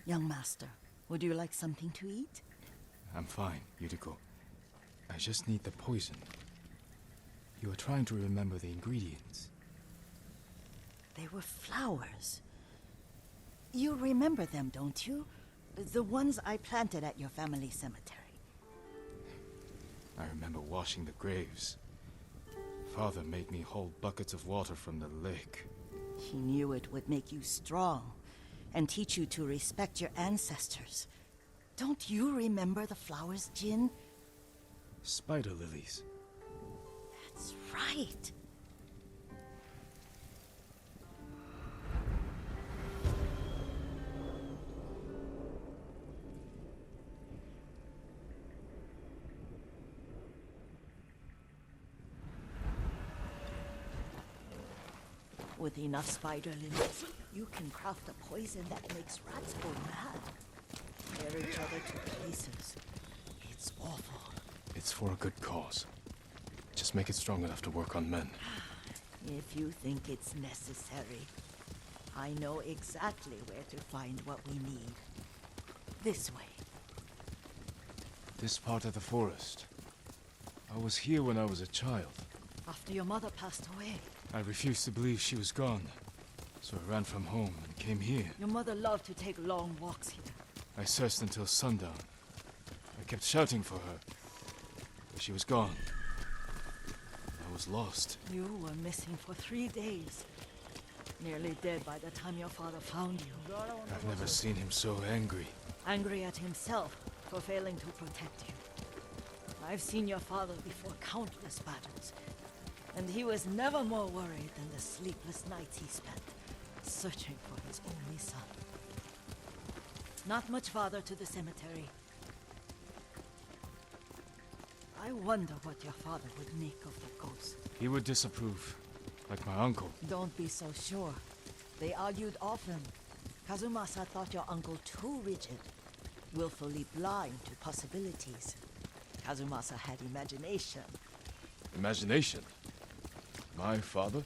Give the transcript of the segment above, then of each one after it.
Young master, would you like something to eat? I'm fine, Yuriko. I just need the poison. You are trying to remember the ingredients. They were flowers. You remember them, don't you? The ones I planted at your family cemetery. I remember washing the graves. Father made me hold buckets of water from the lake. He knew it would make you strong and teach you to respect your ancestors. Don't you remember the flowers, Jin? Spider lilies. That's right. With enough spider lilies, you can craft a poison that makes rats go mad. Tear each other to pieces. It's awful. It's for a good cause. Just make it strong enough to work on men. If you think it's necessary, I know exactly where to find what we need. This way. This part of the forest. I was here when I was a child. After your mother passed away. I refused to believe she was gone. So I ran from home and came here. Your mother loved to take long walks here. I searched until sundown. I kept shouting for her. But she was gone. I was lost. You were missing for 3 days. Nearly dead by the time your father found you. I've never seen him so angry. Angry at himself for failing to protect you. I've seen your father before countless battles. And he was never more worried than the sleepless nights he spent searching for his only son. Not much farther to the cemetery. I wonder what your father would make of the ghost. He would disapprove, like my uncle. Don't be so sure. They argued often. Kazumasa thought your uncle too rigid, willfully blind to possibilities. Kazumasa had imagination. Imagination? My father?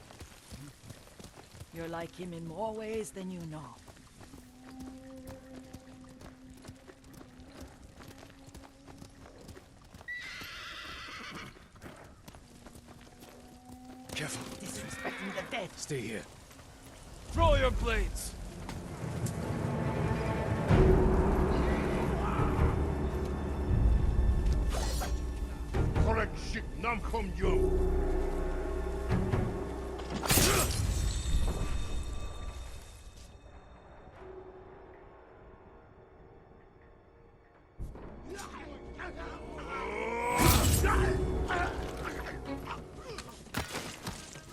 You're like him in more ways than you know. Careful. Disrespecting the dead. Stay here. Throw your blades! Correct shit, nam kom yo.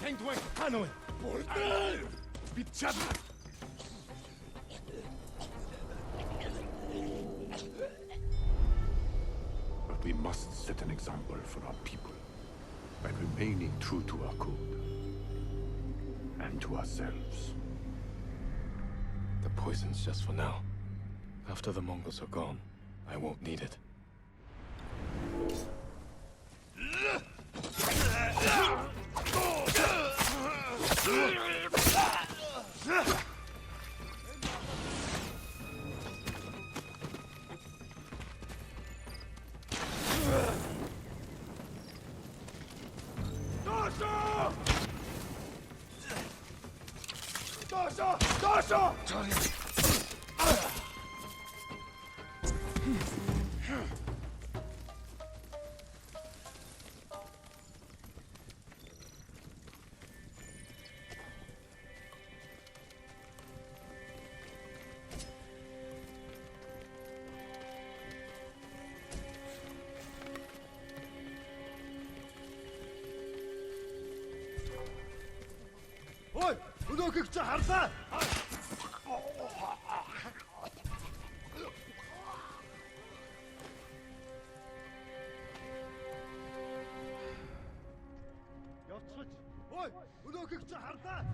Tengdway, Hanoi. Bitchad. But we must set an example for our people by remaining true to our code and to ourselves. The poison's just for now. After the Mongols are gone, I won't need it. Oi, өнөөхийг чи харлаа. Явцгач. Ой, өнөөхийг чи харлаа.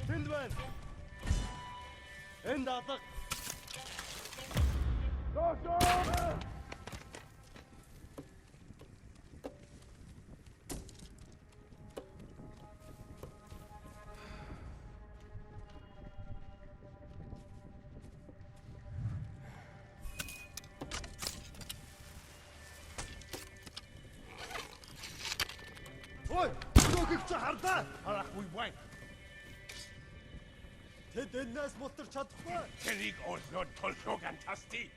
Tindman! End atak! Ой! Нүгийч хардаа! Харахгүй бай! Тэд энэс мултар чадахгүй! Тэрийг олнод толхог антасти.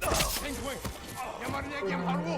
Тэнгуй! Ямар нэг юм харуу!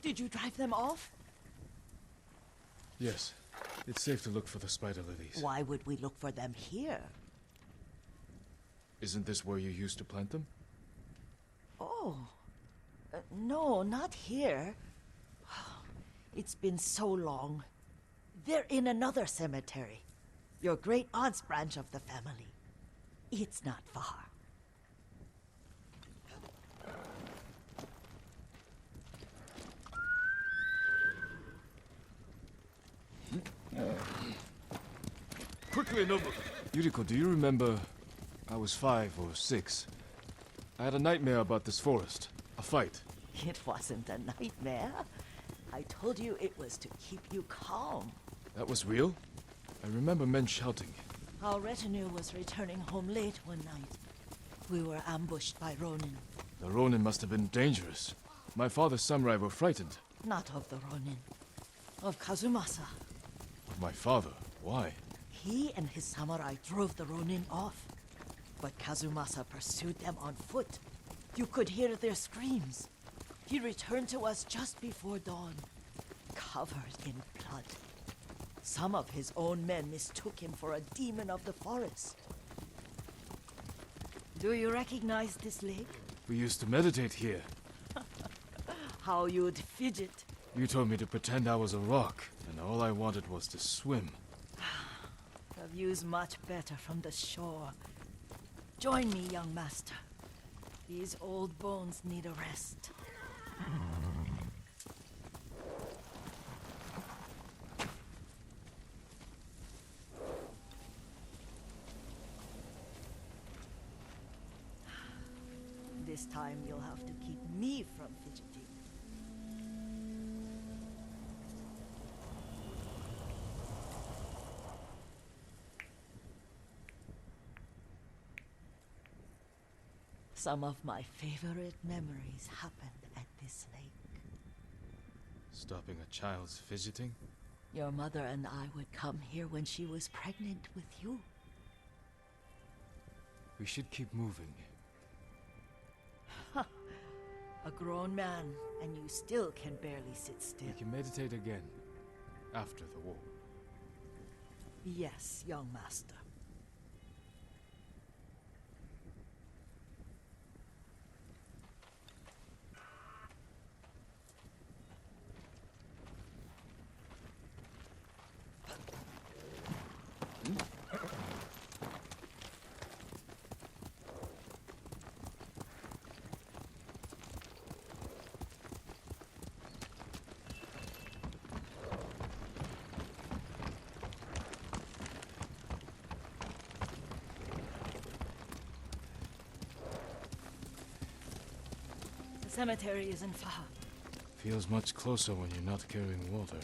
Did you drive them off? Yes. It's safe to look for the spider lilies. Why would we look for them here? Isn't this where you used to plant them? Oh. No, not here. It's been so long. They're in another cemetery. Your great aunt's branch of the family. It's not far. Quickly, Nobu! Yuriko, do you remember... I was 5 or 6. I had a nightmare about this forest. A fight. It wasn't a nightmare. I told you it was to keep you calm. That was real? I remember men shouting. Our retinue was returning home late one night. We were ambushed by Ronin. The Ronin must have been dangerous. My father's samurai were frightened. Not of the Ronin. Of Kazumasa. Of my father? Why? He and his samurai drove the Ronin off. But Kazumasa pursued them on foot. You could hear their screams. He returned to us just before dawn, covered in blood. Some of his own men mistook him for a demon of the forest. Do you recognize this lake? We used to meditate here. How you'd fidget. You told me to pretend I was a rock, and all I wanted was to swim. The view's much better from the shore. Join me, young master. These old bones need a rest. This time you'll have to keep me from fidgeting. Some of my favorite memories happened at this lake. Stopping a child's fidgeting? Your mother and I would come here when she was pregnant with you. We should keep moving. A grown man, and you still can barely sit still. We can meditate again, after the war. Yes, young master. cemetery isn't far. Feels much closer when you're not carrying water.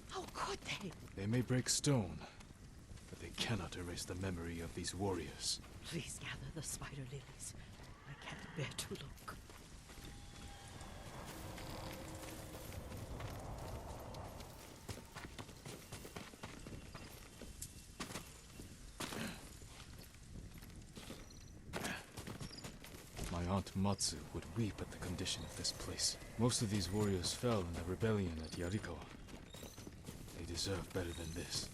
How could they? They may break stone, but they cannot erase the memory of these warriors. Please gather the spider lilies. I can't bear to look. My aunt Matsu would weep at the condition of this place. Most of these warriors fell in the rebellion at Yarikawa. They deserve better than this.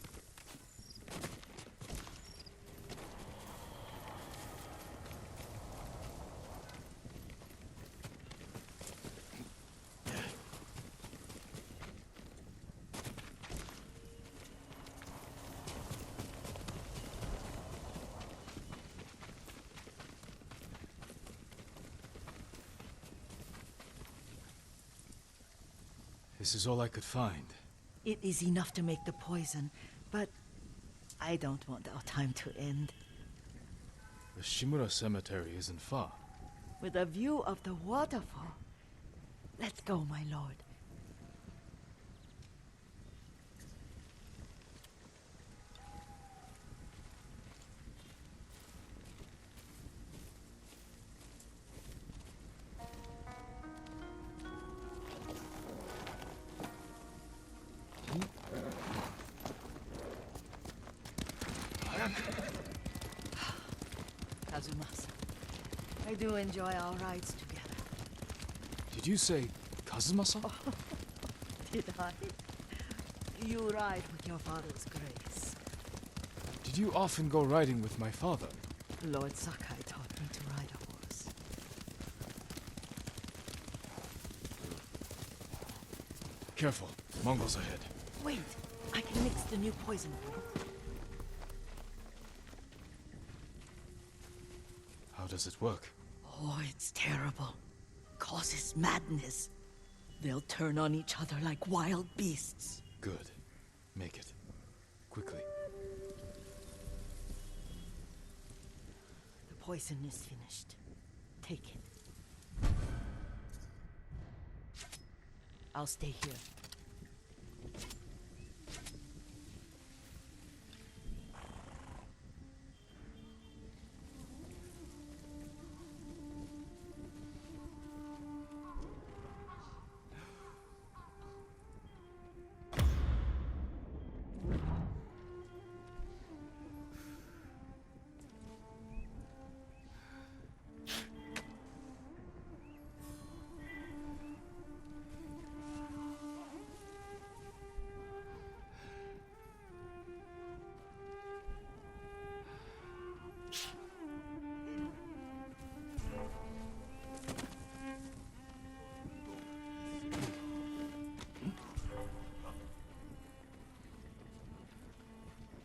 This is all I could find. It is enough to make the poison, but I don't want our time to end. The Shimura Cemetery isn't far. With a view of the waterfall. Let's go, my lord. Kazumasa, I do enjoy our rides together. Did you say Kazumasa? Did I? You ride with your father's grace. Did you often go riding with my father? Lord Sakai taught me to ride a horse. Careful, Mongols ahead. Wait, I can mix the new poison for you. How does it work? Oh, it's terrible. Causes madness. They'll turn on each other like wild beasts. Good. Make it. Quickly. The poison is finished. Take it. I'll stay here.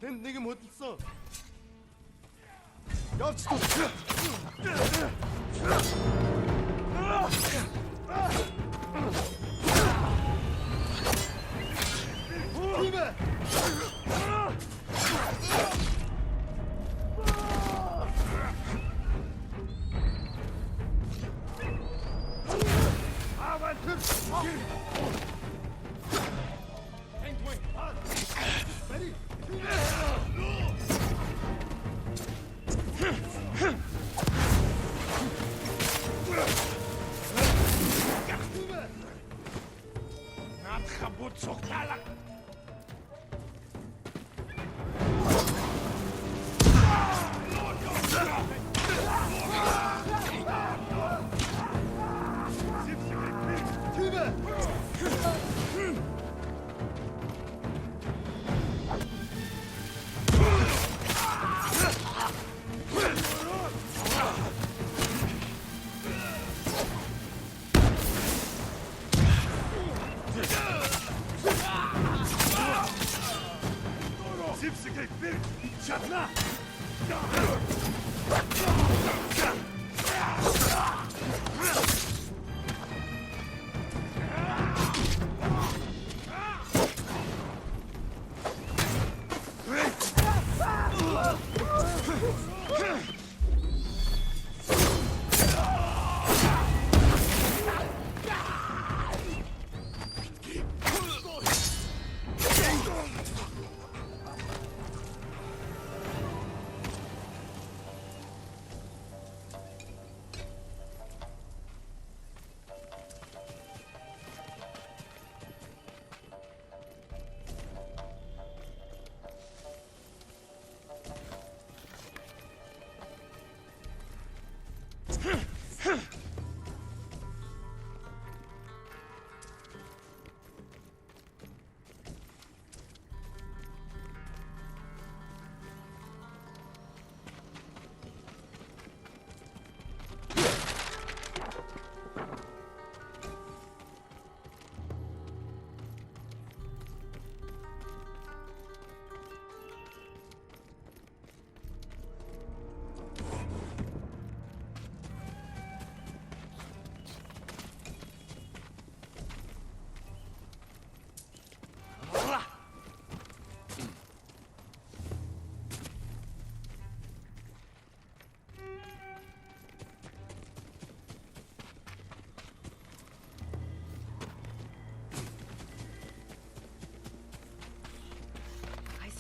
Тэнд нэг юм хөдөлсөн. Явж тус. Хөөе.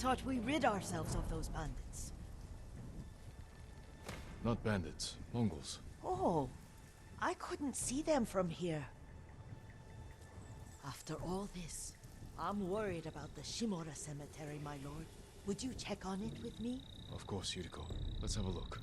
Thought we rid ourselves of those bandits. Not bandits, Mongols. Oh, I couldn't see them from here. After all this, I'm worried about the Shimura cemetery, my lord. Would you check on it with me? Of course, Yuriko. Let's have a look.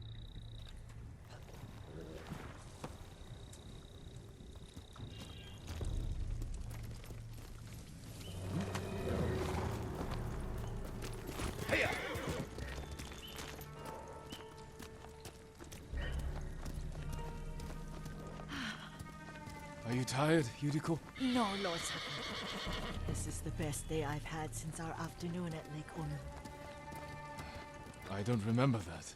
Are you tired, Yuriko? No, Lord Sakai. This is the best day I've had since our afternoon at Lake Onu. I don't remember that.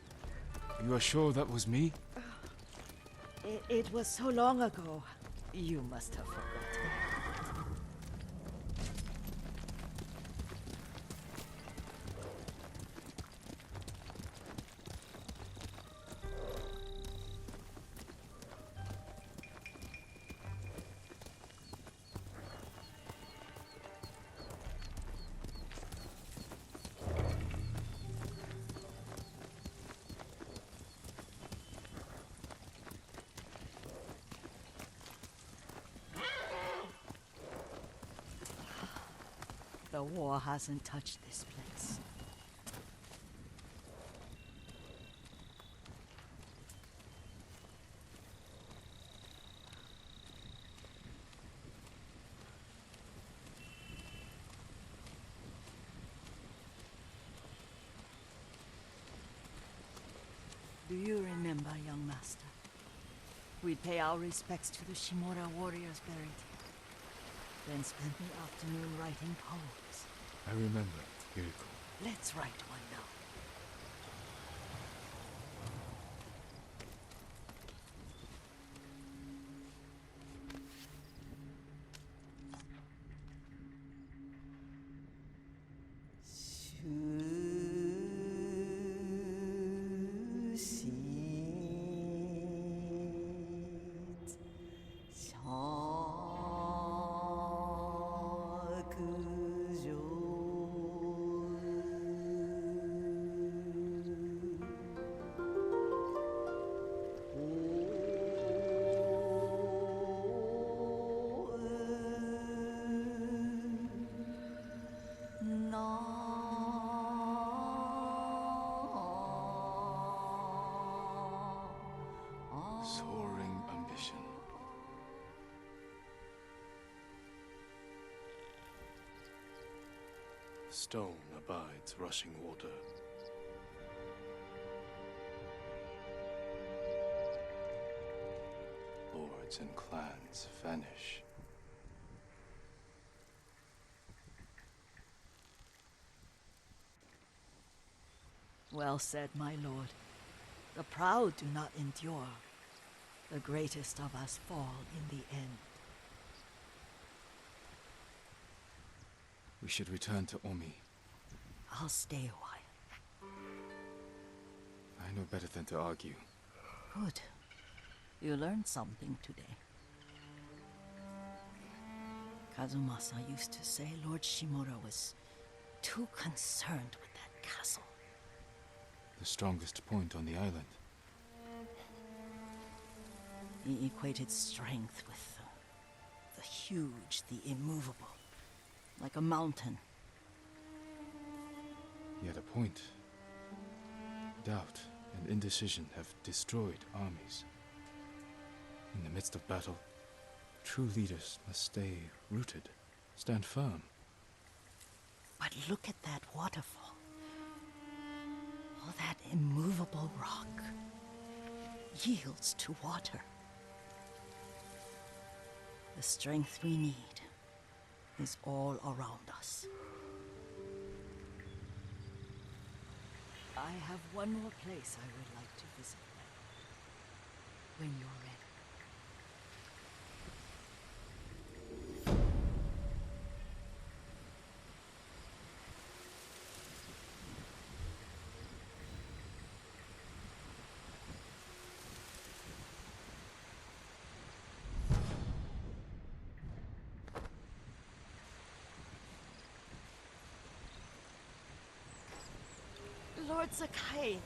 You are sure that was me? It was so long ago. You must have forgotten. The war hasn't touched this place. Do you remember, young master? We'd pay our respects to the Shimura warriors buried here, then spend the afternoon writing poems. I remember, Yuriko. Let's write one now. Soaring ambition. Stone abides rushing water. Lords and clans vanish. Well said, my lord. The proud do not endure. The greatest of us fall in the end. We should return to Omi. I'll stay a while. I know better than to argue. Good. You learned something today. Kazumasa used to say Lord Shimura was too concerned with that castle. The strongest point on the island. He equated strength with the huge, the immovable. Like a mountain. Yet a point. Doubt and indecision have destroyed armies. In the midst of battle, true leaders must stay rooted, stand firm. But look at that waterfall. All that immovable rock yields to water. The strength we need is all around us. I have one more place I would like to visit when you're ready. Lord Sakai,